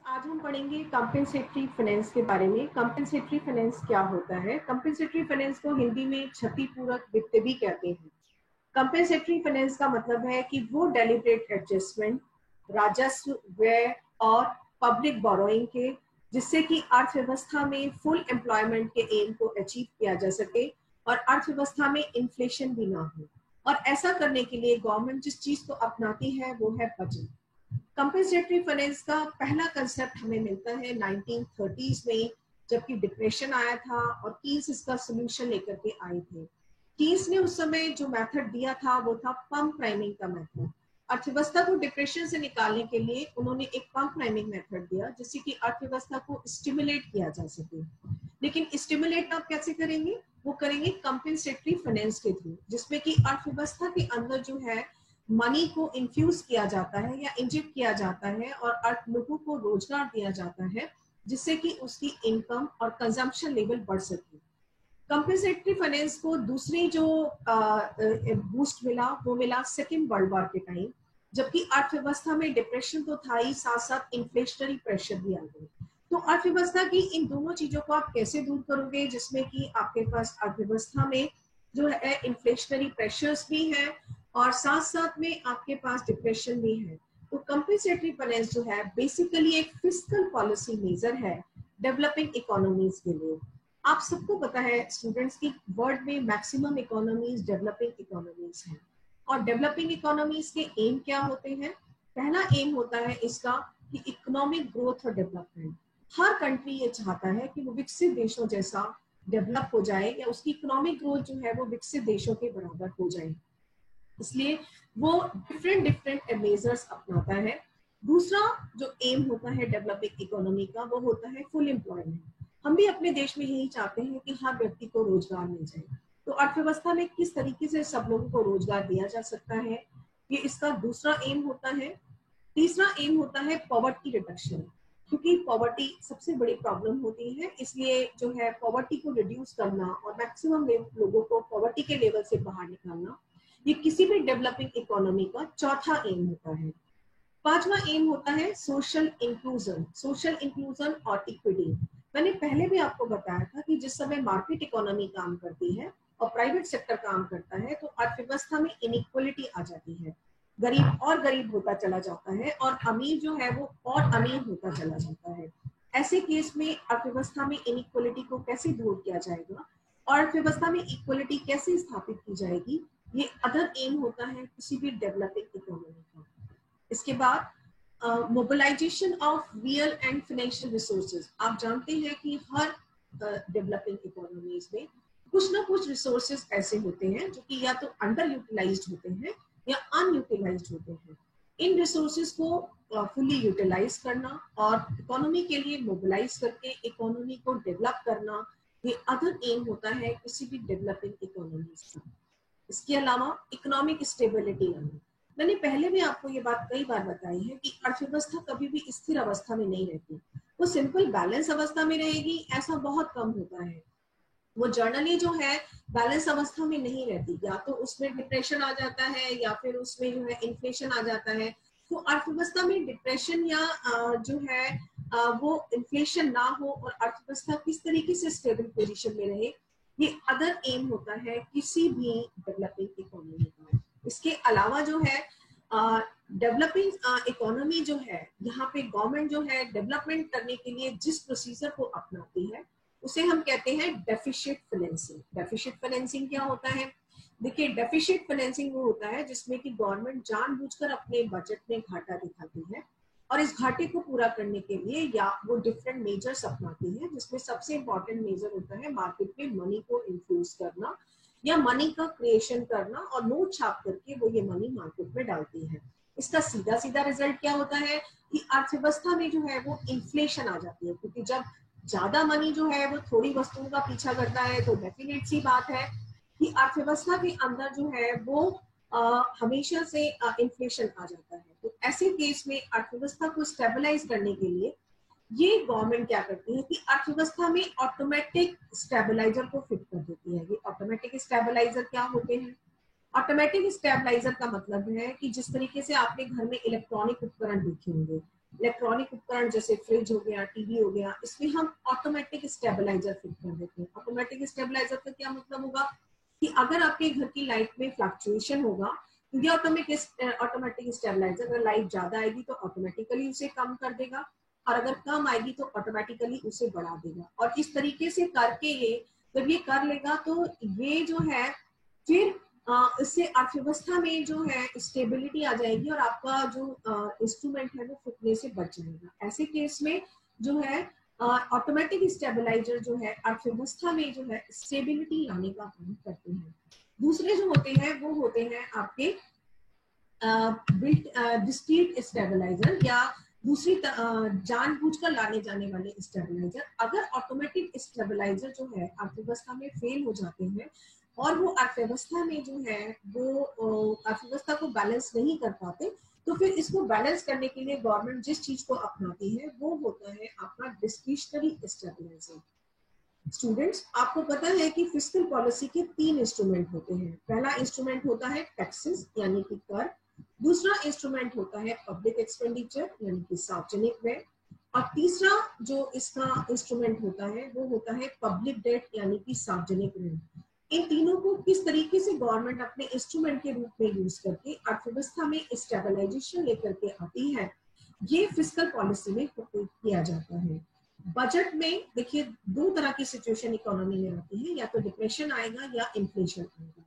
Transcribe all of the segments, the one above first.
आज हम पढ़ेंगे कंपेंसेटरी फाइनेंस के बारे में। कंपेंसेटरी फाइनेंस क्या होता है? कंपेंसेटरी फाइनेंस को हिंदी में क्षतिपूरक वित्त भी कहते हैं। कंपेंसेटरी फाइनेंस का मतलब है कि वो डेलिब्रेट एडजस्टमेंट राजस्व, व्यय और पब्लिक बोरोइंग के, जिससे कि अर्थव्यवस्था में फुल एम्प्लॉयमेंट के एम को अचीव किया जा सके और अर्थव्यवस्था में इन्फ्लेशन भी ना हो। और ऐसा करने के लिए गवर्नमेंट जिस चीज को अपनाती है वो है बजट। कंपेंसेटरी फाइनेंस का पहला कंसेप्ट हमें मिलता है 1930s में, जबकि डिप्रेशन आया था और कीन्स इसका सोल्यूशन लेकर के आए थे। कीन्स ने उस समय जो मेथड दिया था वो था पंप प्राइमिंग का मेथड। अर्थव्यवस्था को डिप्रेशन से निकालने के लिए उन्होंने एक पंप प्राइमिंग मेथड दिया, जिससे कि अर्थव्यवस्था को स्टिमुलेट किया जा सके। लेकिन स्टिमुलेट आप कैसे करेंगे? वो करेंगे कंपेंसेटरी फाइनेंस के थ्रू, जिसमें कि अर्थव्यवस्था के अंदर जो है मनी को इन्फ्यूज किया जाता है या इंजेक्ट किया जाता है और लोगों को रोजगार दिया जाता है, जिससे कि उसकी इनकम और कंजम्पशन लेवल बढ़ सके। कंपेंसेटरी फाइनेंस को दूसरी जो बूस्ट मिला वो मिला सेकेंड वर्ल्ड वॉर के टाइम, जबकि अर्थव्यवस्था में डिप्रेशन तो था ही, साथ साथ इन्फ्लेशनरी प्रेशर भी आ गए। तो अर्थव्यवस्था की इन दोनों चीजों को आप कैसे दूर करोगे, जिसमें कि आपके पास अर्थव्यवस्था में जो है इन्फ्लेशनरी प्रेशर्स भी है और साथ साथ में आपके पास डिप्रेशन भी है। तो कंपेंसेटरी फाइनेंस जो है बेसिकली एक फिस्कल पॉलिसी मेजर है डेवलपिंग इकोनॉमीज के लिए। आप सबको पता है स्टूडेंट्स की वर्ल्ड में मैक्सिमम इकोनॉमीज डेवलपिंग इकोनॉमीज हैं। और डेवलपिंग इकोनॉमीज के एम क्या होते हैं? पहला एम होता है इसका कि इकोनॉमिक ग्रोथ और डेवलपमेंट। हर कंट्री ये चाहता है कि वो विकसित देशों जैसा डेवलप हो जाए या उसकी इकोनॉमिक ग्रोथ जो है वो विकसित देशों के बराबर हो जाए, इसलिए वो डिफरेंट डिफरेंट मेजर्स अपनाता है। दूसरा जो एम होता है डेवलपिंग इकोनॉमी का वो होता है फुल एम्प्लॉयमेंट। हम भी अपने देश में यही चाहते हैं कि हर व्यक्ति को रोजगार मिल जाए। तो अर्थव्यवस्था में किस तरीके से सब लोगों को रोजगार दिया जा सकता है, ये इसका दूसरा एम होता है। तीसरा एम होता है पॉवर्टी रिडक्शन, क्योंकि पॉवर्टी सबसे बड़ी प्रॉब्लम होती है, इसलिए जो है पॉवर्टी को रिड्यूस करना और मैक्सिमम लोगों को पॉवर्टी के लेवल से बाहर निकालना, ये किसी भी डेवलपिंग इकोनॉमी का चौथा एम होता है। पांचवा एम होता है सोशल इंक्लूजन और इक्विटी। मैंने पहले भी आपको बताया था कि जिस समय मार्केट इकोनॉमी काम करती है और प्राइवेट सेक्टर काम करता है तो अर्थव्यवस्था में इनइक्वलिटी आ जाती है, गरीब और गरीब होता चला जाता है और अमीर जो है वो और अमीर होता चला जाता है। ऐसे केस में अर्थव्यवस्था में इनइक्वलिटी को कैसे दूर किया जाएगा और अर्थव्यवस्था में इक्वलिटी कैसे स्थापित की जाएगी, ये अदर एम होता है किसी भी डेवलपिंग इकोनॉमी का। इसके बाद mobilisation of real and financial resources. आप जानते हैं कि हर डेवलपिंग इकोनॉमीज में कुछ ना कुछ रिसोर्सेज ऐसे होते हैं जो कि या तो अंडर यूटिलाइज्ड होते हैं या अनयूटिलाइज्ड होते हैं। इन रिसोर्सेज को फुल्ली यूटिलाइज करना और इकोनॉमी के लिए मोबिलाइज करके इकोनॉमी को डेवलप करना, ये अदर एम होता है किसी भी डेवलपिंग इकोनॉमीज का। इसके अलावा इकोनॉमिक स्टेबिलिटी लाना। मैंने पहले भी आपको ये बात कई बार बताई है कि अर्थव्यवस्था कभी भी स्थिर अवस्था में नहीं रहती, वो सिंपल बैलेंस अवस्था में रहेगी, ऐसा बहुत कम होता है। वो जर्नली जो है बैलेंस अवस्था में नहीं रहती, या तो उसमें डिप्रेशन आ जाता है या फिर उसमें जो है इन्फ्लेशन आ जाता है। तो अर्थव्यवस्था में डिप्रेशन या जो है वो इन्फ्लेशन ना हो और अर्थव्यवस्था किस तरीके से स्टेबल पोजीशन में रहे, ये अदर एम होता है किसी भी डेवलपिंग इकोनॉमी का। इसके अलावा जो है डेवलपिंग इकोनॉमी जो है, यहाँ पे गवर्नमेंट जो है डेवलपमेंट करने के लिए जिस प्रोसीजर को अपनाती है उसे हम कहते हैं डेफिशिट फाइनेंसिंग। डेफिशिट फाइनेंसिंग क्या होता है? देखिए, डेफिशिट फाइनेंसिंग वो होता है जिसमें कि गवर्नमेंट जानबूझकर अपने बजट में घाटा दिखाती है और इस घाटे को पूरा करने के लिए या वो डिफरेंट मेजर्स अपनाती है, जिसमें सबसे इंपॉर्टेंट मेजर होता है मार्केट में मनी को इन्फ्यूज करना या मनी का क्रिएशन करना और नोट छाप करके वो ये मनी मार्केट में डालती है। इसका सीधा सीधा रिजल्ट क्या होता है कि अर्थव्यवस्था में जो है वो इन्फ्लेशन आ जाती है, क्योंकि जब ज्यादा मनी जो है वो थोड़ी वस्तुओं का पीछा करता है तो डेफिनेट सी बात है कि अर्थव्यवस्था के अंदर जो है वो हमेशा से इन्फ्लेशन आ जाता है। तो ऐसे केस में अर्थव्यवस्था को स्टेबलाइज करने के लिए ये गवर्नमेंट क्या करती है कि अर्थव्यवस्था में ऑटोमेटिक स्टेबलाइजर को फिट कर देती है। ये ऑटोमेटिक स्टेबलाइजर क्या होते हैं? ऑटोमेटिक स्टेबलाइजर का मतलब है कि जिस तरीके से आपने घर में इलेक्ट्रॉनिक उपकरण देखे होंगे, इलेक्ट्रॉनिक उपकरण जैसे फ्रिज हो गया, टीवी हो गया, इसमें हम ऑटोमेटिक स्टेबलाइजर फिट कर देते हैं। ऑटोमेटिक स्टेबलाइजर का क्या मतलब होगा कि अगर आपके घर की लाइट में फ्लक्चुएशन होगा तो ये ऑटोमेटिक स्टेबलाइजर, अगर लाइट ज्यादा आएगी तो ऑटोमेटिकली उसे कम कर देगा और अगर कम आएगी तो ऑटोमेटिकली उसे बढ़ा देगा। और इस तरीके से करके ये जब ये कर लेगा तो ये जो है फिर इससे अर्थव्यवस्था में जो है स्टेबिलिटी आ जाएगी और आपका जो इंस्ट्रूमेंट है वो फूटने से बच जाएगा। ऐसे केस में जो है ऑटोमेटिक स्टेबलाइजर जो है अर्थव्यवस्था में जो है स्टेबिलिटी लाने का काम करते हैं। दूसरे जो होते हैं वो होते हैं आपके डिस्क्रीट स्टेबलाइजर या दूसरी जानबूझकर लाने जाने वाले स्टेबलाइजर। अगर ऑटोमेटिक स्टेबलाइजर जो है अर्थव्यवस्था में फेल हो जाते हैं और वो अर्थव्यवस्था में जो है वो अर्थव्यवस्था को बैलेंस नहीं कर पाते, तो फिर इसको बैलेंस करने के लिए गवर्नमेंट जिस चीज को अपनाती है वो होता है आपका डिस्क्रिशनरी स्टेबलाइजर। स्टूडेंट्स, आपको पता है कि फिस्कल पॉलिसी के 3 इंस्ट्रूमेंट होते हैं। पहला इंस्ट्रूमेंट होता है टैक्सेस यानी कि कर, दूसरा इंस्ट्रूमेंट होता है पब्लिक एक्सपेंडिचर यानी कि सार्वजनिक व्यय, और तीसरा जो इसका इंस्ट्रूमेंट होता है वो होता है पब्लिक डेट यानी कि सार्वजनिक ऋण। इन तीनों को किस तरीके से गवर्नमेंट अपने इंस्ट्रूमेंट के रूप में यूज करके अर्थव्यवस्था में स्टेबलाइजेशन लेकर के आती है, ये फिस्कल पॉलिसी में किया जाता है। बजट में देखिए 2 तरह की सिचुएशन इकोनॉमी में आती है, या तो डिप्रेशन आएगा या इन्फ्लेशन आएगा।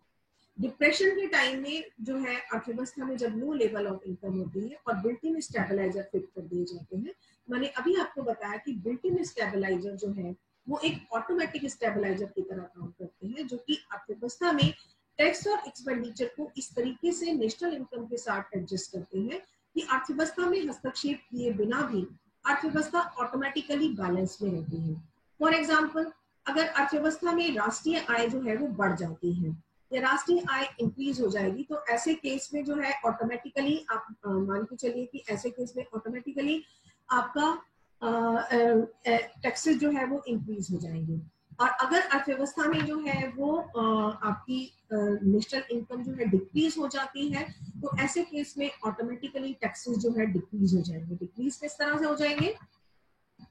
डिप्रेशन के टाइम में जो है अर्थव्यवस्था में जब लो लेवल ऑफ इनकम होती है और बिल्ट इन स्टेबलाइजर फिट कर दिए जाते हैं। मैंने अभी आपको बताया कि बिल्ट इन स्टेबलाइजर जो है वो एक ऑटोमेटिक स्टेबलाइजर की तरह काम करते हैं, जो कि अर्थव्यवस्था में टैक्स और एक्सपेंडिचर को इस तरीके से नेशनल इनकम के साथ एडजस्ट करते हैं कि अर्थव्यवस्था में हस्तक्षेप किए बिना भी अर्थव्यवस्था ऑटोमेटिकली बैलेंस में रहती है। फॉर एग्जाम्पल, अगर अर्थव्यवस्था में राष्ट्रीय आय जो है वो बढ़ जाती है या राष्ट्रीय आय इंक्रीज हो जाएगी, तो ऐसे केस में जो है ऑटोमेटिकली आप मान के चलिए कि ऐसे केस में ऑटोमेटिकली आपका टैक्सेस जो है वो इंक्रीज हो जाएंगे। और अगर अर्थव्यवस्था में जो है वो आपकी नेशनल इनकम जो है डिक्रीज हो जाती है, तो ऐसे केस में ऑटोमेटिकली टैक्सेस जो है डिक्रीज हो जाएंगे। डिक्रीज किस तरह से हो जाएंगे?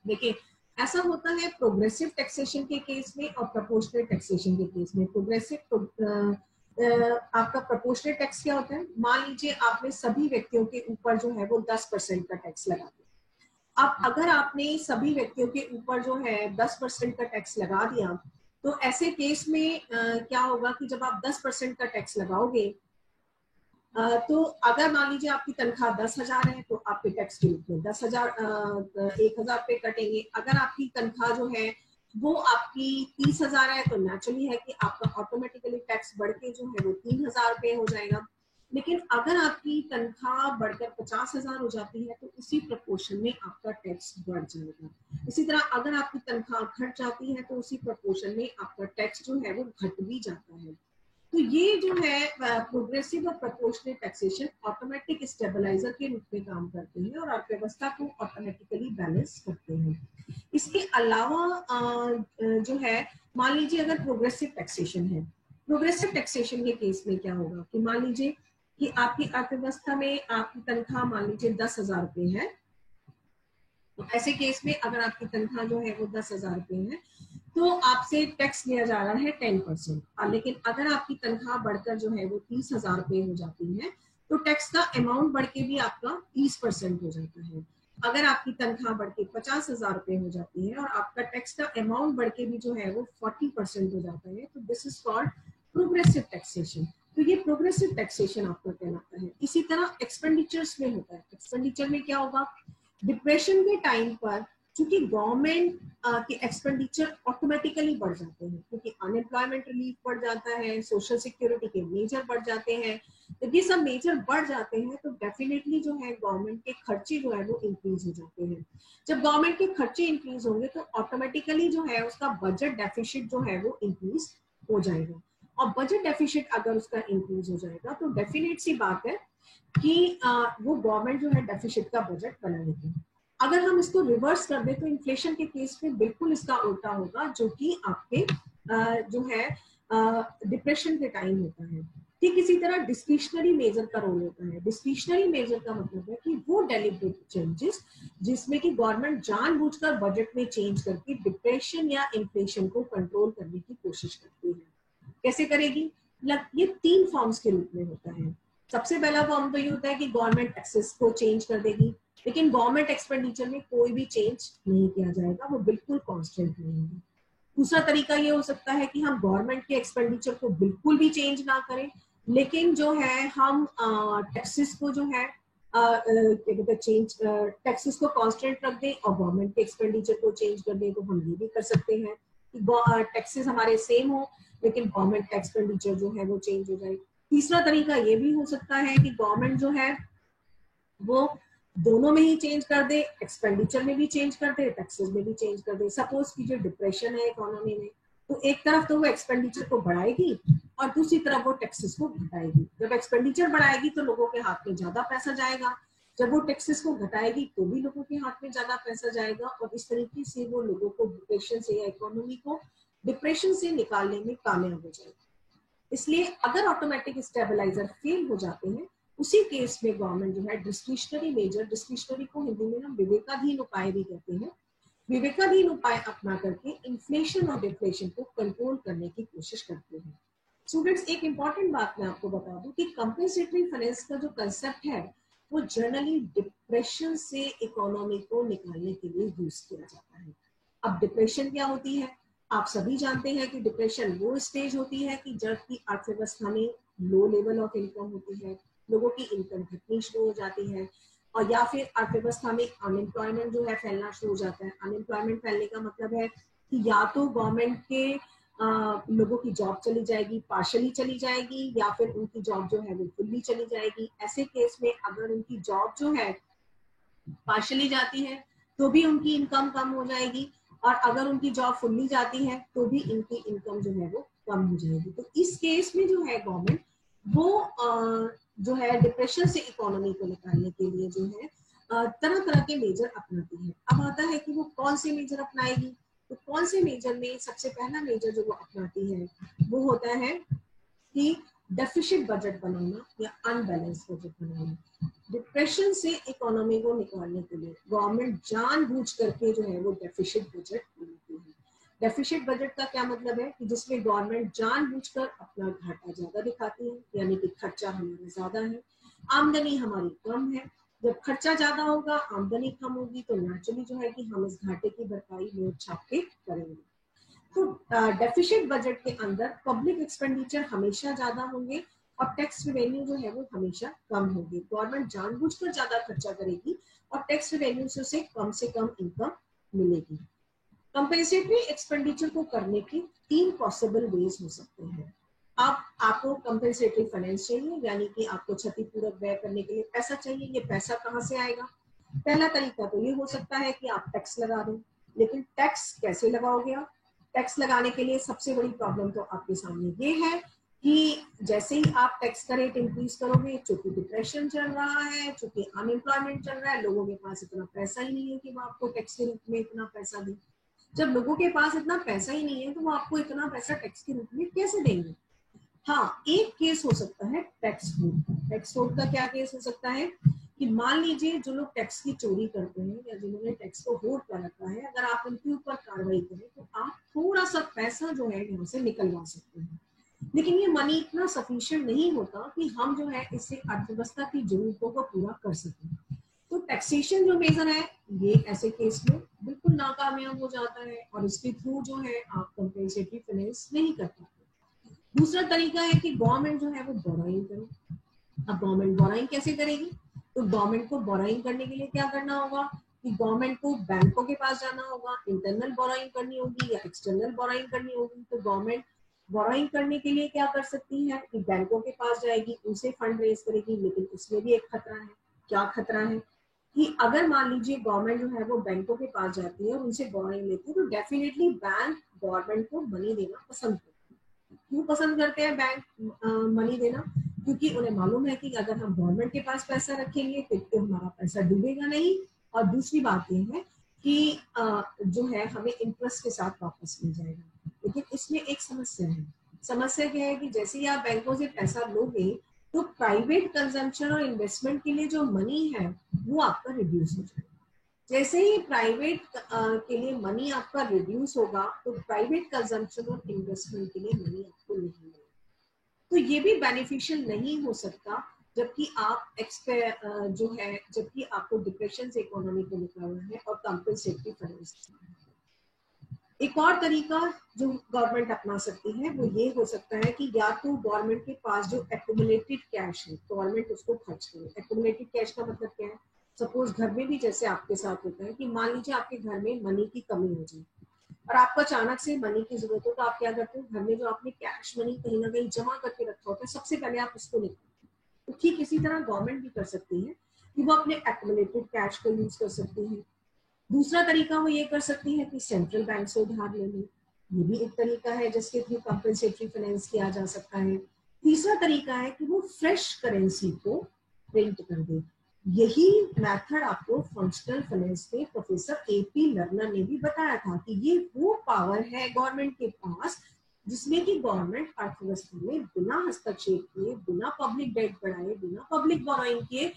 देखिए, ऐसा होता है प्रोग्रेसिव टैक्सेशन के केस में और प्रोपोर्शनल टैक्सेशन के केस में। प्रोग्रेसिव आपका प्रोपोर्शनल टैक्स क्या होता है? मान लीजिए आपने सभी व्यक्तियों के ऊपर जो है वो 10% का टैक्स लगा दिया। अब अगर आपने सभी व्यक्तियों के ऊपर जो है 10% का टैक्स लगा दिया, तो ऐसे केस में क्या होगा कि जब आप 10% का टैक्स लगाओगे, तो अगर मान लीजिए आपकी तनख्वाह 10,000 है तो आपके टैक्स के रूप में 10,000 1,000 रुपए कटेंगे। अगर आपकी तनख्वाह जो है वो आपकी 30,000 है तो नेचुरली है कि आपका ऑटोमेटिकली टैक्स बढ़ के जो है वो 3,000 रुपए हो जाएगा। लेकिन अगर आपकी तनख्वाह बढ़कर 50,000 हो जाती है तो उसी प्रपोर्शन में आपका टैक्स बढ़ जाएगा। इसी तरह अगर आपकी तनख्वाह घट जाती है तो उसी प्रपोर्शन में आपका टैक्स जो है वो घट भी जाता है। तो ये जो है प्रोग्रेसिव और प्रोपोर्शनल टैक्सेशन ऑटोमेटिक स्टेबलाइजर के रूप में काम करते हैं और अर्थव्यवस्था को ऑटोमेटिकली बैलेंस करते हैं। इसके अलावा जो है, मान लीजिए अगर प्रोग्रेसिव टैक्सेशन है, प्रोग्रेसिव टैक्सेशन के केस में क्या होगा कि मान लीजिए कि आपकी अर्थव्यवस्था में आपकी तनख्वाह मान लीजिए 10,000 रुपए है, तो ऐसे केस में अगर आपकी तनख्वाह जो है वो 10,000 रुपए है तो आपसे टैक्स लिया जा रहा है 10%। लेकिन अगर आपकी तनख्वाह बढ़कर जो है वो 30,000 रुपए हो जाती है तो टैक्स का अमाउंट बढ़ के भी आपका 30% हो जाता है। अगर आपकी तनख्वाह बढ़ के 50,000 रुपए हो जाती है और आपका टैक्स का अमाउंट बढ़ के भी जो है वो 40% हो जाता है, तो this is called progressive taxation. तो ये प्रोग्रेसिव टैक्सेशन आपका कहलाता है। इसी तरह एक्सपेंडिचर्स में होता है। एक्सपेंडिचर में क्या होगा? डिप्रेशन के टाइम पर चूंकि गवर्नमेंट के एक्सपेंडिचर ऑटोमेटिकली बढ़ जाते हैं, क्योंकि अनएम्प्लॉयमेंट रिलीफ बढ़ जाता है, सोशल सिक्योरिटी के मेजर बढ़ जाते हैं, तो ये सब मेजर बढ़ जाते हैं तो डेफिनेटली जो है गवर्नमेंट के खर्चे जो है वो इंक्रीज हो जाते हैं। जब गवर्नमेंट के खर्चे इंक्रीज होंगे तो ऑटोमेटिकली जो है उसका बजट डेफिसिट जो है वो इंक्रीज हो जाएगा। और बजट डेफिसिट अगर उसका इंक्रीज हो जाएगा तो डेफिनेट सी बात है कि वो गवर्नमेंट जो है डेफिसिट का बजट बनाएगी। अगर हम इसको रिवर्स कर दें तो इन्फ्लेशन के केस में बिल्कुल इसका उल्टा होगा, जो कि आपके जो है डिप्रेशन के टाइम होता है। ठीक इसी तरह डिस्क्रिशनरी मेजर का रोल होता है। डिस्क्रिशनरी मेजर का मतलब है कि वो डेलिब्रेट चेंजेस जिसमें कि गवर्नमेंट जानबूझकर बजट में चेंज करके डिप्रेशन या इन्फ्लेशन को कंट्रोल करने की कोशिश करती है। कैसे करेगी? ये 3 फॉर्म्स के रूप में होता है। सबसे पहला फॉर्म तो ये होता है कि गवर्नमेंट टैक्सेस को चेंज कर देगी, लेकिन गवर्नमेंट एक्सपेंडिचर में कोई भी चेंज नहीं किया जाएगा, वो बिल्कुल कांस्टेंट रहेंगे। दूसरा तरीका ये हो सकता है कि हम गवर्नमेंट के एक्सपेंडिचर को बिल्कुल भी चेंज ना करें, लेकिन जो है हम टैक्सेस को जो है चेंज टैक्सेस को कांस्टेंट रख दें और गवर्नमेंट के एक्सपेंडिचर को चेंज कर दें। तो हम ये भी कर सकते हैं कि टैक्सेस हमारे सेम हो लेकिन गवर्नमेंट का एक्सपेंडिचर जो है वो चेंज हो जाए। तीसरा तरीका ये भी हो सकता है कि गवर्नमेंट जो है वो दोनों में ही चेंज कर दे, एक्सपेंडिचर में भी चेंज कर दे, टैक्सेस में भी चेंज कर दे। सपोज की जो डिप्रेशन है इकोनॉमी में, तो एक तरफ तो वो एक्सपेंडिचर को बढ़ाएगी और दूसरी तरफ वो टैक्सेस को घटाएगी। जब एक्सपेंडिचर बढ़ाएगी तो लोगों के हाथ में ज्यादा पैसा जाएगा, जब वो टैक्सेस को घटाएगी तो भी लोगों के हाथ में ज्यादा पैसा जाएगा, और इस तरीके से वो लोगों को डिप्रेशन से या इकोनॉमी को डिप्रेशन से निकालने में कामयाब हो जाएगी। इसलिए अगर ऑटोमेटिक स्टेबलाइजर फेल हो जाते हैं, उसी केस में गवर्नमेंट जो है डिस्क्रिशनरी मेजर, डिस्क्रिशनरी को हिंदी में हम विवेकाधीन उपाय भी कहते हैं, विवेकाधीन उपाय अपना करके इन्फ्लेशन और डिफ्लेशन को कंट्रोल करने की कोशिश करते हैं। स्टूडेंट्स, एक इंपॉर्टेंट बात मैं आपको बता दूं कि कंपेंसेटरी फाइनेंस का जो कंसेप्ट है वो जनरली डिप्रेशन से इकोनॉमी को निकालने के लिए यूज किया जाता है। अब डिप्रेशन क्या होती है? आप सभी जानते हैं कि डिप्रेशन वो स्टेज होती है कि जब की अर्थव्यवस्था में लो लेवल ऑफ इनकम होती है, लोगों की इनकम घटनी शुरू हो जाती है, और या फिर अर्थव्यवस्था में अनएम्प्लॉयमेंट जो है फैलना शुरू हो जाता है। अनएम्प्लॉयमेंट फैलने का मतलब है कि या तो गवर्नमेंट के लोगों की जॉब चली जाएगी, पार्शली चली जाएगी, या फिर उनकी जॉब जो है वो फुल्ली चली जाएगी। ऐसे केस में अगर उनकी जॉब जो है पार्शली जाती है तो भी उनकी इनकम कम हो जाएगी, और अगर उनकी जॉब फुल्ली जाती है तो भी इनकी इनकम जो है वो कम हो जाएगी। तो इस केस में जो है गवर्नमेंट वो जो है डिप्रेशन से इकोनॉमी को निकालने के लिए जो है तरह तरह के मेजर अपनाती है। अब आता है कि वो कौन से मेजर अपनाएगी। तो कौन से मेजर में सबसे पहला मेजर जो वो अपनाती है वो होता है कि डेफिशिट बजट बनाना या अनबैलेंस बजट बनाना। डिप्रेशन से इकोनॉमी को निकालने के लिए गवर्नमेंट जानबूझ करके जो है वो डेफिशिट बजट बनाती है। डेफिशिट बजट का क्या मतलब है कि जिसमें गवर्नमेंट जानबूझकर अपना घाटा ज्यादा दिखाती है, यानी कि खर्चा हमारा ज्यादा है, आमदनी हमारी कम है। जब खर्चा ज्यादा होगा, आमदनी कम होगी, तो नेचुरली जो है कि हम इस घाटे की भरपाई नोट छाप के करेंगे। तो डेफिशिट बजट के अंदर पब्लिक एक्सपेंडिचर हमेशा ज्यादा होंगे और टैक्स रेवेन्यू जो है वो हमेशा कम होगी। गवर्नमेंट जानबूझकर ज्यादा खर्चा करेगी और टैक्स रेवेन्यू से कम इनकम मिलेगी। कंपेंसेटरी एक्सपेंडिचर को करने के 3 पॉसिबल वेज हो सकते हैं। अब आपको कंपेंसेटरी फाइनेंस चाहिए, यानी कि आपको क्षतिपूरक व्यय करने के लिए पैसा चाहिए। ये पैसा कहाँ से आएगा? पहला तरीका तो ये हो सकता है कि आप टैक्स लगा दो, लेकिन टैक्स कैसे लगाओगे आप? टैक्स लगाने के लिए सबसे बड़ी प्रॉब्लम तो आपके सामने ये है कि जैसे ही आप टैक्स का रेट इंक्रीज करोगे, चूंकि डिप्रेशन चल रहा है, चूंकि अनएम्प्लॉयमेंट चल रहा है, लोगों के पास इतना पैसा ही नहीं है कि वो आपको टैक्स के रूप में इतना पैसा दें। जब लोगों के पास इतना पैसा ही नहीं है तो वो आपको इतना पैसा टैक्स के रूप में कैसे देंगे? हाँ, एक केस हो सकता है टैक्स फ्रॉड का। टैक्स फ्रॉड का क्या केस हो सकता है कि मान लीजिए जो लोग टैक्स की चोरी करते हैं या जिन्होंने टैक्स को होल्ड कर रखा है, अगर आप उनके ऊपर कार्रवाई करें तो आप थोड़ा सा पैसा जो है यहाँ से निकलवा सकते हैं, लेकिन ये मनी इतना सफिशिएंट नहीं होता कि हम जो है इससे अर्थव्यवस्था की जरूरतों को पूरा कर सकें। तो टैक्सेशन जो मेजर है ये ऐसे केस में बिल्कुल नाकामयाब हो जाता है और इसके थ्रू जो है आप कंपेंसेटरी फाइनेंस नहीं कर पाते। दूसरा तरीका है कि गवर्नमेंट जो है वो बोराइंग करे। अब गवर्नमेंट बोराइंग कैसे करेगी? तो गवर्नमेंट को बोराइंग करने के लिए क्या करना होगा कि गवर्नमेंट को बैंकों के पास जाना होगा, इंटरनल बोराइंग करनी होगी या एक्सटर्नल बोराइंग करनी होगी। तो गवर्नमेंट बोराइंग करने के लिए क्या कर सकती है कि बैंकों के पास जाएगी, उनसे फंड रेज करेगी, लेकिन उसमें भी एक खतरा है। क्या खतरा है कि अगर मान लीजिए गवर्नमेंट जो है वो बैंकों के पास जाती है और उनसे बोराइंग लेती है, तो डेफिनेटली बैंक गवर्नमेंट को मनी देना पसंद करते हैं। क्यों पसंद करते हैं बैंक मनी देना? क्योंकि उन्हें मालूम है कि अगर हम गवर्नमेंट के पास पैसा रखेंगे तो हमारा पैसा डूबेगा नहीं, और दूसरी बात यह है कि जो है हमें इंटरेस्ट के साथ वापस मिल जाएगा। लेकिन इसमें एक समस्या है समस्या क्या है कि जैसे ही आप बैंकों से पैसा लोगे तो प्राइवेट कंजम्पशन और इन्वेस्टमेंट के लिए जो मनी है वो आपका रिड्यूस हो जाएगा। जैसे ही प्राइवेट के लिए मनी आपका रिड्यूस होगा तो प्राइवेट कंजम्पशन और इन्वेस्टमेंट के लिए मनी आपको नहीं मिलेगा। तो ये भी बेनिफिशियल नहीं हो सकता जबकि आप जो है जबकि आपको डिप्रेशन से इकोनॉमी को निकालना है और कंपनसेटरी फाइनेंस। एक और तरीका जो गवर्नमेंट अपना सकती है वो ये हो सकता है कि या तो गवर्नमेंट के पास जो एक्यूमुलेटेड कैश है गवर्नमेंट उसको खर्च करे। एक्यूमुलेटेड कैश का मतलब क्या है? सपोज घर में भी जैसे आपके साथ होता है कि मान लीजिए आपके घर में मनी की कमी हो जाए और आपको अचानक से मनी की जरूरत हो तो आप क्या करते हो? घर में जो आपने कैश मनी कहीं ना कहीं जमा करके रखा होता है सबसे पहले आप उसको निकालते हो। तो ठीक इसी तरह गवर्नमेंट भी कर सकती है कि वो अपने एक्यूमुलेटेड कैश को यूज कर सकती है। दूसरा तरीका वो ये कर सकती है कि सेंट्रल बैंक से उधार ले लें। ये भी एक तरीका है जिसके थ्रू कंपनसेटरी फाइनेंस किया जा सकता है। तीसरा तरीका है कि वो फ्रेश करेंसी को प्रिंट कर दे। यही मेथड आपको फंक्शनल फाइनेंस में प्रोफेसर एपी लर्नर ने भी बताया था कि ये वो पावर है गवर्नमेंट के पास जिसमें कि गवर्नमेंट अर्थव्यवस्था में बिना हस्तक्षेप किए, बिना पब्लिक डेट बढ़ाए, बिना पब्लिक बोरोइंग किए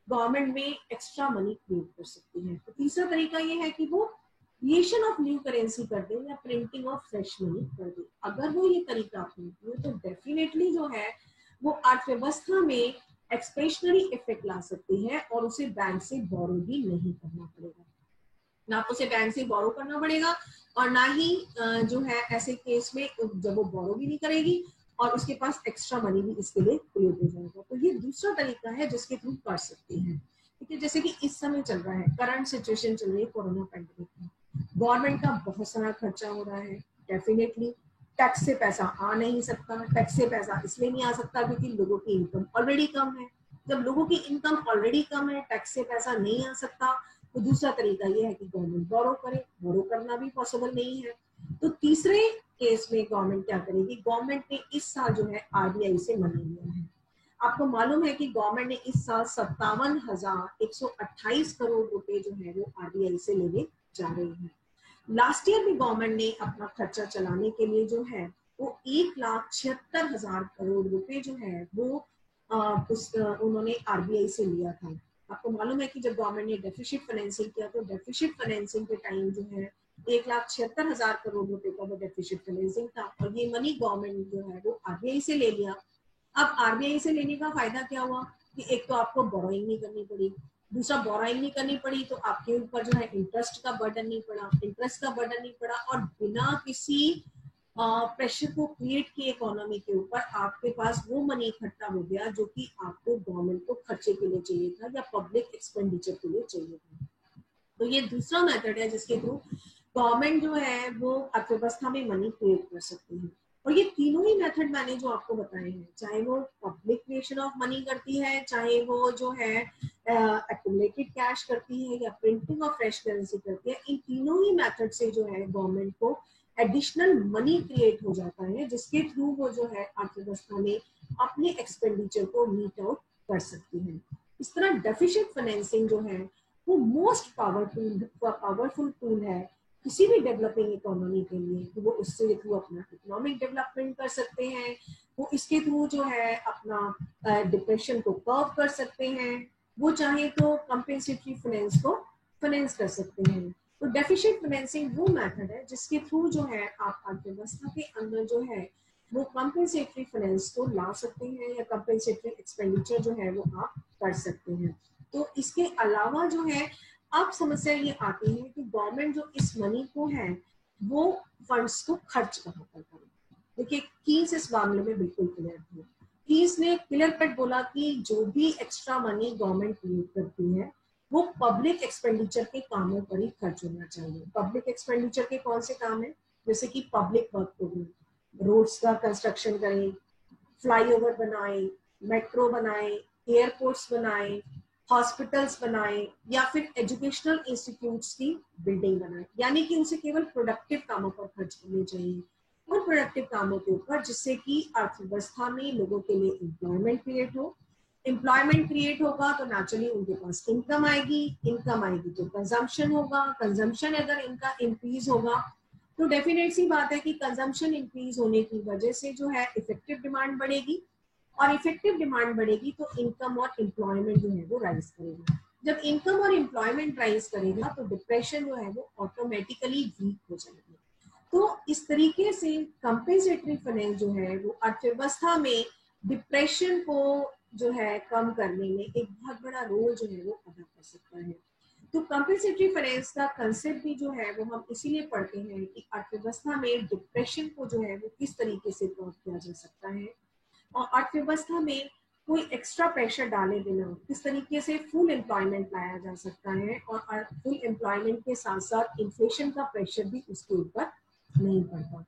गवर्नमेंट में एक्स्ट्रा मनी क्रिएट कर सकती है। तो तीसरा तरीका ये है कि वो क्रिएशन ऑफ न्यू करेंसी कर दे या प्रिंटिंग ऑफ फ्रेश मनी कर दे। अगर वो ये तरीका अपनाती है तो डेफिनेटली जो है वो अर्थव्यवस्था में एक्सपेंशनरी इफेक्ट ला सकती है और उसे बैंक से बोरो भी नहीं करना पड़ेगा। ना तो उसे बैंक से बोरो करना पड़ेगा और ना ही जो है ऐसे केस में जब वो बोरो भी नहीं करेगी और उसके पास एक्स्ट्रा मनी भी इसके लिए क्रिएट हो जाएगा। तो ये दूसरा तरीका है जिसके थ्रू कर सकते हैं। ठीक है, जैसे कि इस समय चल रहा है, करंट सिचुएशन चल रही है कोरोना पैंडेमिक में, गवर्नमेंट का बहुत सारा खर्चा हो रहा है। डेफिनेटली टैक्स से पैसा आ नहीं सकता। टैक्स से पैसा इसलिए नहीं आ सकता क्योंकि लोगों की इनकम ऑलरेडी कम है। जब लोगों की इनकम ऑलरेडी कम है, टैक्स से पैसा नहीं आ सकता, तो दूसरा तरीका ये है कि गवर्नमेंट बोरो करे। बोरो करना भी पॉसिबल नहीं है। तो तीसरे केस में गवर्नमेंट क्या करेगी? गवर्नमेंट ने इस साल जो है आरबीआई से मनी लिया है। आपको मालूम है कि गवर्नमेंट ने इस साल 57,128 करोड़ रुपए जो है वो आरबीआई से लेने जा रही है। लास्ट ईयर भी गवर्नमेंट ने अपना खर्चा चलाने के लिए जो है वो 1,76,000 करोड़ रुपए जो है वो उन्होंने आरबीआई से लिया था। आपको मालूम है कि जब गवर्नमेंट ने डेफिसिट फाइनेंसिंग किया तो डेफिसिट फाइनेंसिंग के टाइम जो है 1,76,000 करोड़ रुपए का वो डेफिसिट फाइनेंसिंग था और ये मनी गवर्नमेंट जो है वो आरबीआई से ले लिया। अब आरबीआई से लेने का फायदा क्या हुआ कि एक तो आपको बोरोइंग नहीं करनी पड़ी, दूसरा बोरोइंग नहीं करनी पड़ी तो आपके ऊपर जो है इंटरेस्ट का बर्डन नहीं पड़ा और बिना किसी प्रेशर को क्रिएट किए इकोनॉमी के ऊपर आपके पास वो मनी इकट्ठा हो गया जो कि आपको गवर्नमेंट को खर्चे के लिए चाहिए था या पब्लिक एक्सपेंडिचर के लिए चाहिए था। तो ये दूसरा मेथड है जिसके थ्रू गवर्नमेंट जो है वो अर्थव्यवस्था में मनी क्रिएट कर सकती है। और ये तीनों ही मेथड मैंने जो आपको बताए हैं, चाहे वो पब्लिक क्रिएशन ऑफ मनी करती है, चाहे वो जो है एक्यूमुलेटेड कैश करती है या प्रिंटिंग ऑफ फ्रेश करेंसी करती है, इन तीनों ही मेथड से जो है गवर्नमेंट को एडिशनल मनी क्रिएट हो जाता है जिसके थ्रू वो जो है अर्थव्यवस्था में अपने एक्सपेंडिचर को मीट आउट कर सकती है। इस तरह डेफिसिट फाइनेंसिंग जो है वो मोस्ट पावरफुल टूल है किसी भी डेवलपिंग इकोनॉमी के लिए। तो वो उससे थ्रू अपना इकोनॉमिक डेवलपमेंट कर सकते हैं, वो इसके थ्रू जो है अपना डिप्रेशन को कर्व कर सकते हैं, वो चाहे तो कंपेंसेटरी फाइनेंस को फाइनेंस कर सकते हैं। तो डेफिसिट फाइनेंसिंग वो मेथड है जिसके थ्रू जो है आप अर्थव्यवस्था के अंदर जो है वो कंपेंसेटरी फाइनेंस को ला सकते हैं या कंपेंसेटरी एक्सपेंडिचर जो है वो आप कर सकते हैं। तो इसके अलावा जो है अब समस्या ये आती है कि गवर्नमेंट जो इस मनी को है वो फंड्स को खर्च कहाँ पर करे। देखिए कीज इस मामले में बिल्कुल क्लियर थी। कीज ने क्लियर कट बोला कि जो भी एक्स्ट्रा मनी गवर्नमेंट क्रिएट करती है वो पब्लिक एक्सपेंडिचर के कामों पर ही खर्च होना चाहिए। पब्लिक एक्सपेंडिचर के कौन से काम है? जैसे कि पब्लिक वर्क प्रोग्राम, रोड्स का कंस्ट्रक्शन करें, फ्लाईओवर बनाए, मेट्रो बनाए, एयरपोर्ट्स बनाए, हॉस्पिटल्स बनाए या फिर एजुकेशनल इंस्टीट्यूट्स की बिल्डिंग बनाए। यानी कि उसे केवल प्रोडक्टिव कामों पर खर्च करने चाहिए, उन प्रोडक्टिव कामों के ऊपर जिससे कि अर्थव्यवस्था में लोगों के लिए एम्प्लॉयमेंट क्रिएट हो। एम्प्लॉयमेंट क्रिएट होगा तो नेचुरली उनके पास इनकम आएगी, इनकम आएगी तो कंजम्पशन होगा, कंजम्पशन अगर इनका इंक्रीज होगा तो डेफिनेट सी बात है कि कंजम्पशन इंक्रीज होने की वजह से जो है इफेक्टिव डिमांड बढ़ेगी, और इफेक्टिव डिमांड बढ़ेगी तो इनकम और एम्प्लॉयमेंट जो है वो राइज करेगा। जब इनकम और एम्प्लॉयमेंट राइज करेगा तो डिप्रेशन जो है वो ऑटोमेटिकली वीक हो जाएगी। तो इस तरीके से कंपेंसेटरी फाइनेंस जो है वो अर्थव्यवस्था में डिप्रेशन को जो है कम करने में एक बहुत बड़ा रोल जो है वो अदा कर सकता है। तो कंपेंसेटरी फाइनेंस का कंसेप्ट भी जो है वो हम इसीलिए पढ़ते हैं कि अर्थव्यवस्था में डिप्रेशन को जो है वो किस तरीके से कम किया जा सकता है, और अर्थव्यवस्था में कोई एक्स्ट्रा प्रेशर डाले बिना किस तरीके से फुल एम्प्लॉयमेंट लाया जा सकता है, और फुल एम्प्लॉयमेंट के साथ साथ इन्फ्लेशन का प्रेशर भी उसके ऊपर नहीं पड़ता।